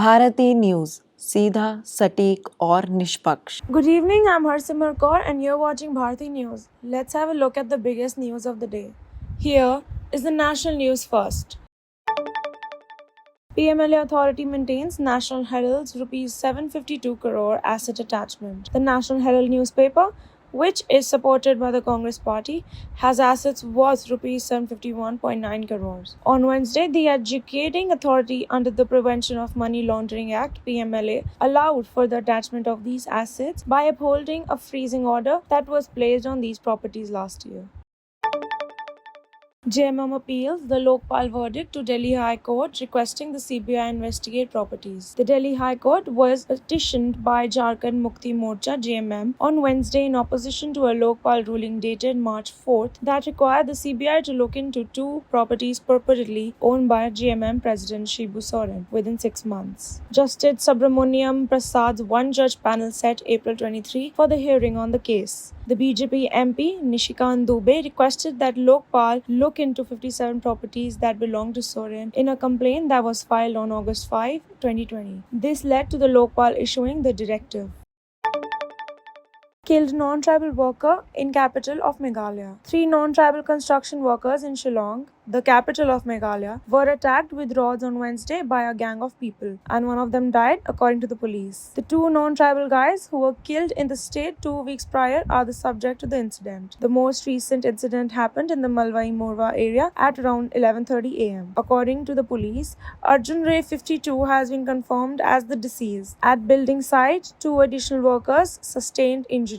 Bharti news, सीधा, सटीक और निष्पक्ष। Good evening, I'm Harsimar Kaur and you're watching Bharati News. Let's have a look at the biggest news of the day. Here is the national news first. PMLA Authority maintains National Herald's Rs 752 crore asset attachment. The National Herald newspaper, which is supported by the Congress Party, has assets worth Rs 751.9 crores. On Wednesday, the Adjudicating Authority under the Prevention of Money Laundering Act (PMLA) allowed for the attachment of these assets by upholding a freezing order that was placed on these properties last year. JMM appeals the Lokpal verdict to Delhi High Court requesting the CBI investigate properties. The Delhi High Court was petitioned by Jharkhand Mukti Morcha (JMM) on Wednesday in opposition to a Lokpal ruling dated March 4th that required the CBI to look into two properties purportedly owned by JMM President Shibu Soren within 6 months. Justice Subramaniam Prasad's one-judge panel set April 23 for the hearing on the case. The BJP MP Nishikant Dubey requested that Lokpal look into 57 properties that belong to Soren in a complaint that was filed on August 5, 2020. This led to the Lokpal issuing the directive. Killed non-tribal worker in capital of Meghalaya. 3 non-tribal construction workers in Shillong, the capital of Meghalaya, were attacked with rods on Wednesday by a gang of people, and one of them died, according to the police. The 2 non-tribal guys who were killed in the state 2 weeks prior are the subject of the incident. The most recent incident happened in the Malwai Morwa area at around 11:30 am. According to the police, Arjun Ray 52 has been confirmed as the deceased. At building site, 2 additional workers sustained injuries.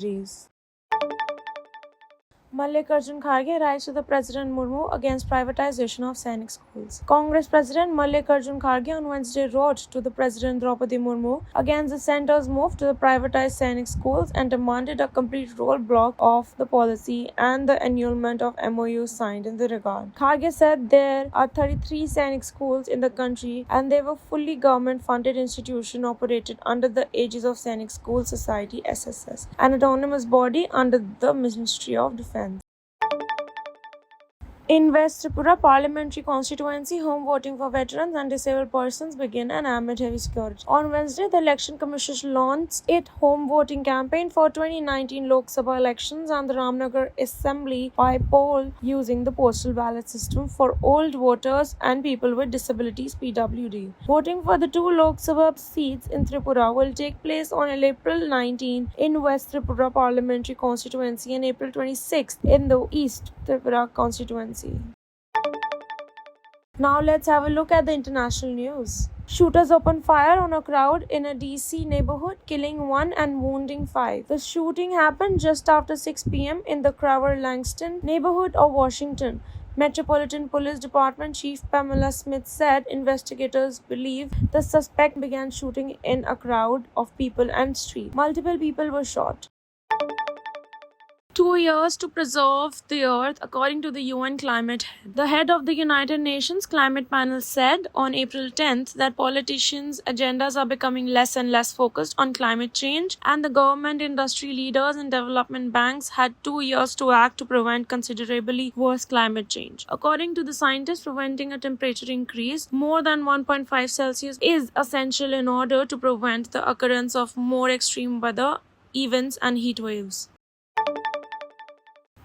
Mallikarjun Kharge writes to the President Murmu against privatization of Sainik schools. Congress President Mallikarjun Kharge on Wednesday wrote to the President Draupadi Murmu against the centre's move to privatize Sainik schools and demanded a complete roadblock of the policy and the annulment of MOUs signed in the regard. Kharge said there are 33 Sainik schools in the country and they were fully government-funded institutions operated under the aegis of Sainik School Society (SSS), an autonomous body under the Ministry of Defence. In West Tripura parliamentary constituency, home voting for veterans and disabled persons began amid heavy security. On Wednesday, the Election Commission launched its home voting campaign for 2019 Lok Sabha elections and the Ramnagar Assembly by poll using the postal ballot system for old voters and people with disabilities (PWD). Voting for the 2 Lok Sabha seats in Tripura will take place on April 19 in West Tripura parliamentary constituency and April 26 in the East Tripura constituency. Now let's have a look at the international news. Shooters opened fire on a crowd in a DC neighborhood, killing 1 and wounding 5. The shooting happened just after 6 p.m. in the Crowder-Langston neighborhood of Washington. Metropolitan Police Department Chief Pamela Smith said investigators believe the suspect began shooting in a crowd of people and street. Multiple people were shot. 2 years to preserve the earth, according to the UN climate head. The head of the United Nations Climate Panel said on April 10th that politicians' agendas are becoming less and less focused on climate change, and the government, industry leaders, and development banks had 2 years to act to prevent considerably worse climate change. According to the scientists, preventing a temperature increase more than 1.5 Celsius is essential in order to prevent the occurrence of more extreme weather events and heat waves.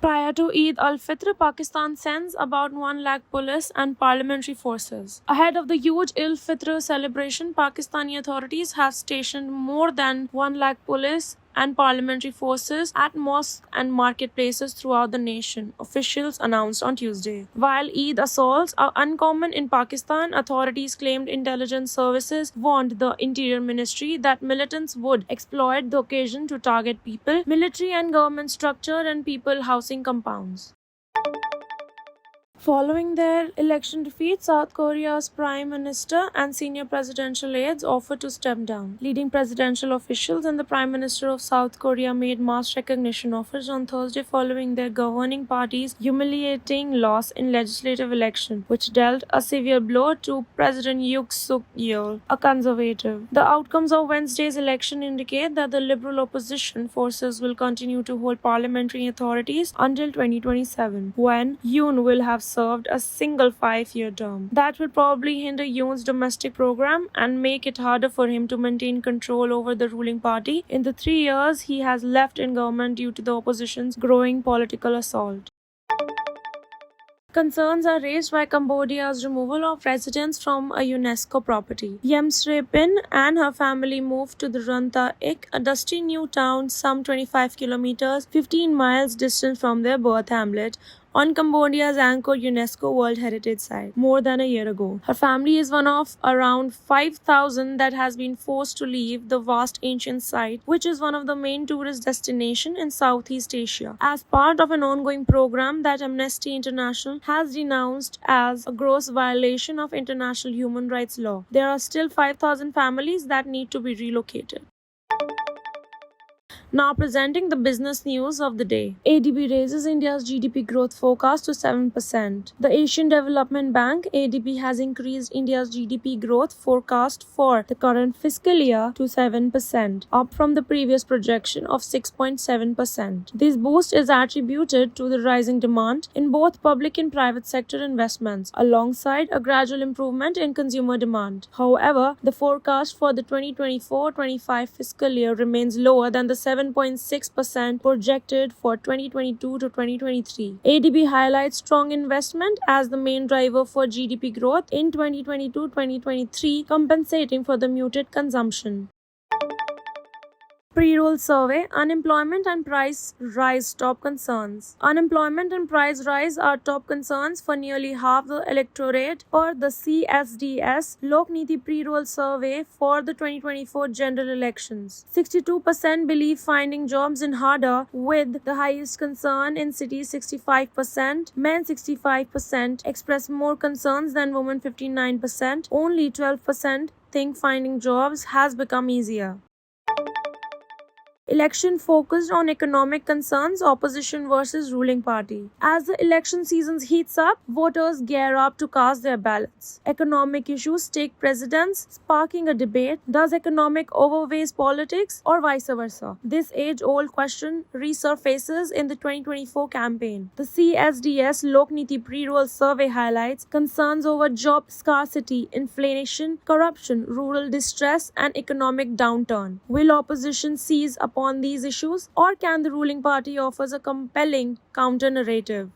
Prior to Eid al-Fitr, Pakistan sends about 1 lakh police and parliamentary forces. Ahead of the huge Eid al-Fitr celebration, Pakistani authorities have stationed more than 1 lakh police and parliamentary forces at mosques and marketplaces throughout the nation, officials announced on Tuesday. While Eid assaults are uncommon in Pakistan, authorities claimed intelligence services warned the Interior Ministry that militants would exploit the occasion to target people, military and government structure, and people housing compounds. Following their election defeat, South Korea's Prime Minister and senior presidential aides offered to step down. Leading presidential officials and the Prime Minister of South Korea made mass recognition offers on Thursday following their governing party's humiliating loss in legislative election, which dealt a severe blow to President Yoon Suk Yeol, a conservative. The outcomes of Wednesday's election indicate that the liberal opposition forces will continue to hold parliamentary authorities until 2027, when Yoon will have served a single 5-year term. That will probably hinder Yoon's domestic program and make it harder for him to maintain control over the ruling party in the 3 years he has left in government due to the opposition's growing political assault. Concerns are raised by Cambodia's removal of residents from a UNESCO property. Yem Srepin and her family moved to the Ranta Ik, a dusty new town some 25 kilometers, 15 miles distant from their birth hamlet, on Cambodia's anchored UNESCO World Heritage Site more than a year ago. Her family is one of around 5,000 that has been forced to leave the vast ancient site, which is one of the main tourist destinations in Southeast Asia, as part of an ongoing program that Amnesty International has denounced as a gross violation of international human rights law. There are still 5,000 families that need to be relocated. Now presenting the business news of the day. ADB raises India's GDP growth forecast to 7%. The Asian Development Bank (ADB) has increased India's GDP growth forecast for the current fiscal year to 7%, up from the previous projection of 6.7%. This boost is attributed to the rising demand in both public and private sector investments, alongside a gradual improvement in consumer demand. However, the forecast for the 2024-25 fiscal year remains lower than the 7.6% projected for 2022 to 2023. ADB highlights strong investment as the main driver for GDP growth in 2022-2023, compensating for the muted consumption. Pre-roll survey, unemployment and price rise top concerns. Unemployment and price rise are top concerns for nearly half the electorate per the CSDS Lokniti pre-roll survey for the 2024 general elections. 62% believe finding jobs in harder, with the highest concern in cities 65%, men 65% express more concerns than women 59%, only 12% think finding jobs has become easier. Election focused on economic concerns, opposition versus ruling party. As the election season heats up, voters gear up to cast their ballots. Economic issues take precedence, sparking a debate. Does economic overweigh politics or vice versa? This age-old question resurfaces in the 2024 campaign. The CSDS Lokniti pre-roll survey highlights concerns over job scarcity, inflation, corruption, rural distress, and economic downturn. Will opposition seize upon these issues, or can the ruling party offer a compelling counter-narrative?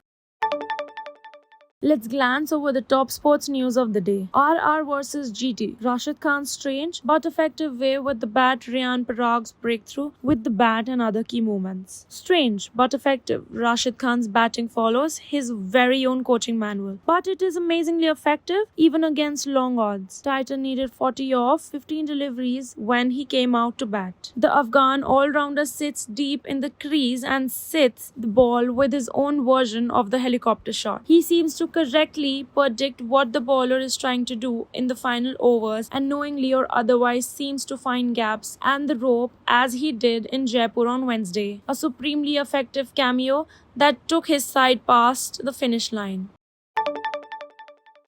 Let's glance over the top sports news of the day. RR versus GT. Rashid Khan's strange but effective way with the bat. Riyan Parag's breakthrough with the bat and other key moments. Strange but effective. Rashid Khan's batting follows his very own coaching manual, but it is amazingly effective even against long odds. Titan needed 40 off 15 deliveries when he came out to bat. The Afghan all-rounder sits deep in the crease and sits the ball with his own version of the helicopter shot. He seems to correctly predict what the bowler is trying to do in the final overs, and knowingly or otherwise seems to find gaps and the rope, as he did in Jaipur on Wednesday. A supremely effective cameo that took his side past the finish line.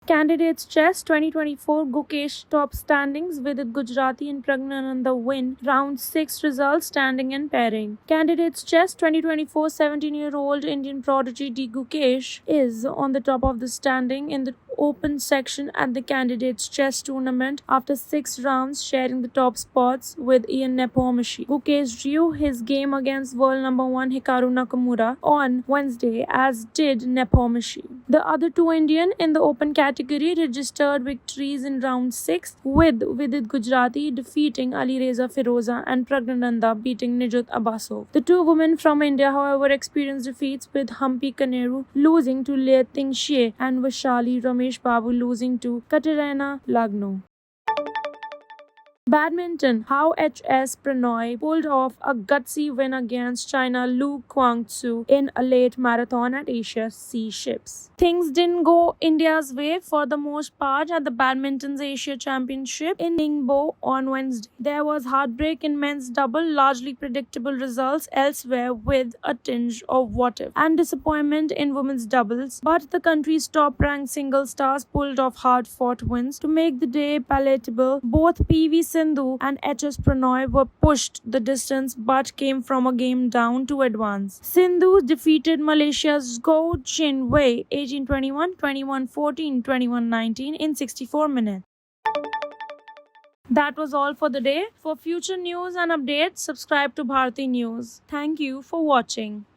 Candidates Chess 2024 Gukesh top standings with Gujarati and Pragnananda win round 6 results standing and pairing. Candidates Chess 2024 17-year-old Indian prodigy D Gukesh is on the top of the standing in the open section at the Candidates Chess tournament after 6 rounds, sharing the top spots with Ian Nepomniachtchi. Gukesh drew his game against world number 1 Hikaru Nakamura on Wednesday, as did Nepomniachtchi. The other two Indian in the open category registered victories in round 6, with Vidit Gujarati defeating Ali Reza Firoza and Pragnananda beating Nijut Abbasov. The two women from India, however, experienced defeats, with Hampi Kaneru losing to Leiting Xie and Vaishali Ramesh Babu losing to Katerina Lagno. Badminton. How HS Pranoy pulled off a gutsy win against China Lu Guangzhou in a late marathon at Asia Sea Ships. Things didn't go India's way for the most part at the Badminton's Asia Championship in Ningbo on Wednesday. There was heartbreak in men's double, largely predictable results elsewhere with a tinge of what if, and disappointment in women's doubles, but the country's top-ranked single stars pulled off hard-fought wins to make the day palatable. Both PV Sindhu Sindhu and HS Pranoy were pushed the distance but came from a game down to advance. Sindhu defeated Malaysia's Goh Chin Wei 18-21, 21-14, 21-19 in 64 minutes. That was all for the day. For future news and updates, subscribe to Bharati News. Thank you for watching.